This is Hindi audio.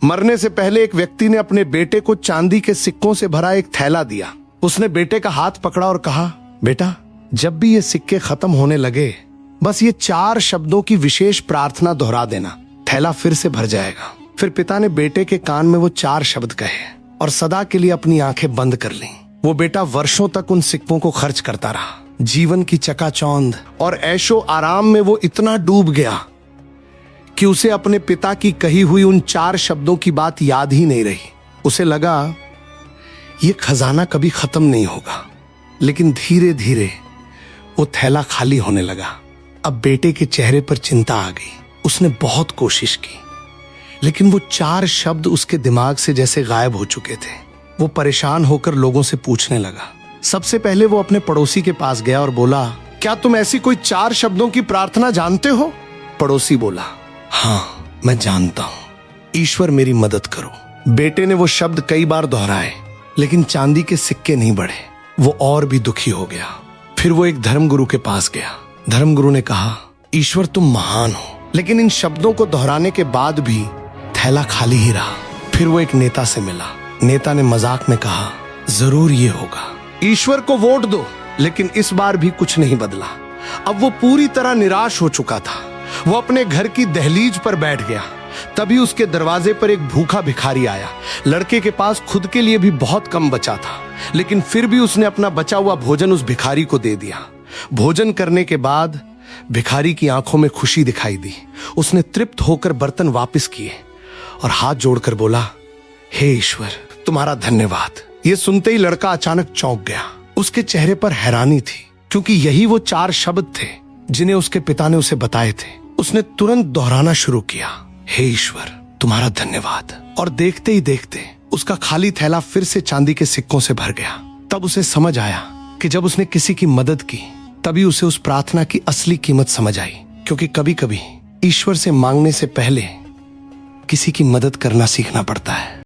मरने से पहले एक व्यक्ति ने अपने बेटे को चांदी के सिक्कों से भरा एक थैला दिया। उसने बेटे का हाथ पकड़ा और कहा, बेटा, जब भी ये सिक्के खत्म होने लगे, बस ये 4 शब्दों की विशेष प्रार्थना दोहरा देना, थैला फिर से भर जाएगा। फिर पिता ने बेटे के कान में वो 4 शब्द कहे और सदा के लिए अपनी आंखें बंद कर लीं। वो बेटा वर्षों तक उन सिक्कों को खर्च करता रहा। जीवन की चकाचौंध और ऐशो आराम में वो इतना डूब गया कि उसे अपने पिता की कही हुई उन 4 शब्दों की बात याद ही नहीं रही। उसे लगा ये खजाना कभी खत्म नहीं होगा। लेकिन धीरे धीरे वो थैला खाली होने लगा। अब बेटे के चेहरे पर चिंता आ गई। उसने बहुत कोशिश की, लेकिन वो 4 शब्द उसके दिमाग से जैसे गायब हो चुके थे। वो परेशान होकर लोगों से पूछने लगा। सबसे पहले वो अपने पड़ोसी के पास गया और बोला, क्या तुम ऐसी कोई 4 शब्दों की प्रार्थना जानते हो? पड़ोसी बोला, हाँ, मैं जानता हूं। ईश्वर मेरी मदद करो। बेटे ने वो शब्द कई बार दोहराए, लेकिन चांदी के सिक्के नहीं बढ़े। वो और भी दुखी हो गया। फिर वो एक धर्मगुरु के पास गया। धर्मगुरु ने कहा, ईश्वर तुम महान हो। लेकिन इन शब्दों को दोहराने के बाद भी थैला खाली ही रहा। फिर वो एक नेता से मिला। नेता ने मजाक में कहा, जरूर ये होगा, ईश्वर को वोट दो। लेकिन इस बार भी कुछ नहीं बदला। अब वो पूरी तरह निराश हो चुका था। वो अपने घर की दहलीज पर बैठ गया। तभी उसके दरवाजे पर एक भूखा भिखारी आया। लड़के के पास खुद के लिए भी बहुत कम बचा था, लेकिन फिर भी उसने अपना बचा हुआ भोजन उस भिखारी को दे दिया। भोजन करने के बाद भिखारी की आंखों में खुशी दिखाई दी। उसने तृप्त होकर बर्तन वापस किए और हाथ जोड़कर बोला, हे ईश्वर, तुम्हारा धन्यवाद। ये सुनते ही लड़का अचानक चौंक गया। उसके चेहरे पर हैरानी थी, क्योंकि यही वो 4 शब्द थे जिन्हें उसके पिता ने उसे बताए थे। उसने तुरंत दोहराना शुरू किया, हे ईश्वर, तुम्हारा धन्यवाद। और देखते ही देखते उसका खाली थैला फिर से चांदी के सिक्कों से भर गया। तब उसे समझ आया कि जब उसने किसी की मदद की, तभी उसे उस प्रार्थना की असली कीमत समझ आई। क्योंकि कभी कभी ईश्वर से मांगने से पहले किसी की मदद करना सीखना पड़ता है।